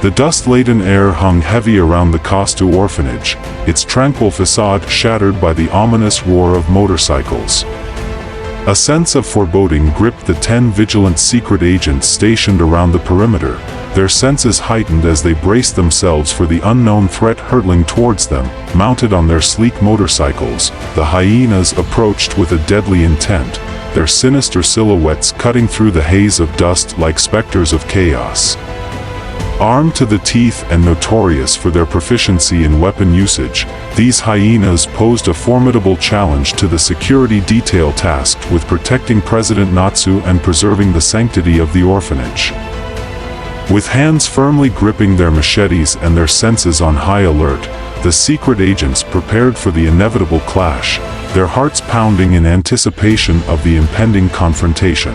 The dust-laden air hung heavy around the Kodo orphanage, its tranquil facade shattered by the ominous roar of motorcycles. A sense of foreboding gripped the 10 vigilant secret agents stationed around the perimeter, their senses heightened as they braced themselves for the unknown threat hurtling towards them. Mounted on their sleek motorcycles, the hyenas approached with a deadly intent, their sinister silhouettes cutting through the haze of dust like specters of chaos. Armed to the teeth and notorious for their proficiency in weapon usage, these hyenas posed a formidable challenge to the security detail tasked with protecting President Natsu and preserving the sanctity of the orphanage. With hands firmly gripping their machetes and their senses on high alert, the secret agents prepared for the inevitable clash, their hearts pounding in anticipation of the impending confrontation.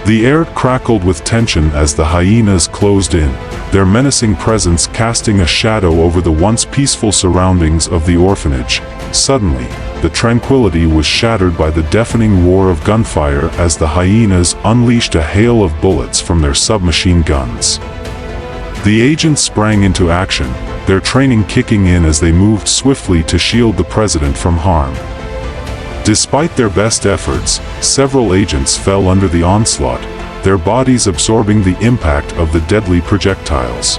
The air crackled with tension as the hyenas closed in, their menacing presence casting a shadow over the once peaceful surroundings of the orphanage. Suddenly, the tranquility was shattered by the deafening roar of gunfire as the hyenas unleashed a hail of bullets from their submachine guns. The agents sprang into action, their training kicking in as they moved swiftly to shield the president from harm. Despite their best efforts, several agents fell under the onslaught, their bodies absorbing the impact of the deadly projectiles.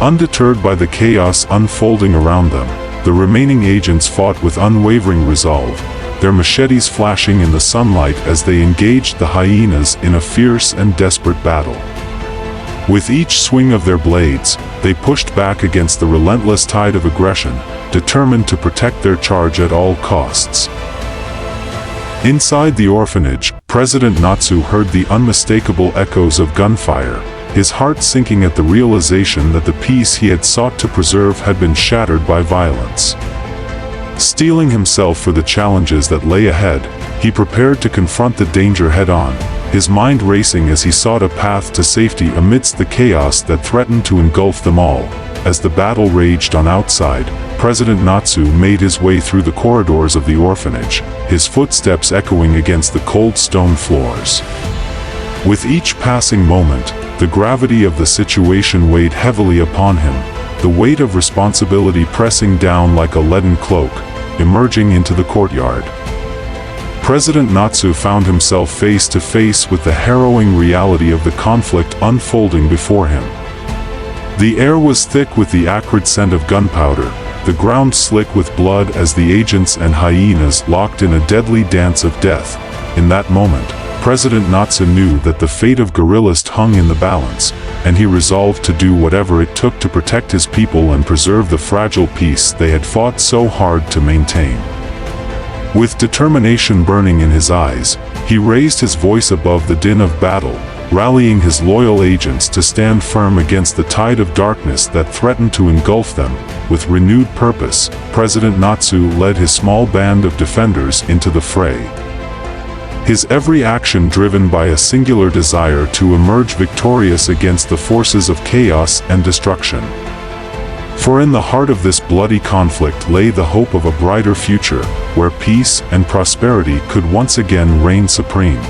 Undeterred by the chaos unfolding around them, the remaining agents fought with unwavering resolve, their machetes flashing in the sunlight as they engaged the hyenas in a fierce and desperate battle. With each swing of their blades, they pushed back against the relentless tide of aggression, determined to protect their charge at all costs. Inside the orphanage, President Natsu heard the unmistakable echoes of gunfire, his heart sinking at the realization that the peace he had sought to preserve had been shattered by violence. Steeling himself for the challenges that lay ahead, he prepared to confront the danger head-on, his mind racing as he sought a path to safety amidst the chaos that threatened to engulf them all. As the battle raged on outside, President Natsu made his way through the corridors of the orphanage, his footsteps echoing against the cold stone floors. With each passing moment, the gravity of the situation weighed heavily upon him, the weight of responsibility pressing down like a leaden cloak. Emerging into the courtyard, President Natsu found himself face to face with the harrowing reality of the conflict unfolding before him. The air was thick with the acrid scent of gunpowder, the ground slick with blood as the agents and hyenas locked in a deadly dance of death. In that moment, President Natsu knew that the fate of guerrillas hung in the balance, and he resolved to do whatever it took to protect his people and preserve the fragile peace they had fought so hard to maintain. With determination burning in his eyes, he raised his voice above the din of battle, rallying his loyal agents to stand firm against the tide of darkness that threatened to engulf them. With renewed purpose, President Natsu led his small band of defenders into the fray. His every action driven by a singular desire to emerge victorious against the forces of chaos and destruction. For in the heart of this bloody conflict lay the hope of a brighter future, where peace and prosperity could once again reign supreme.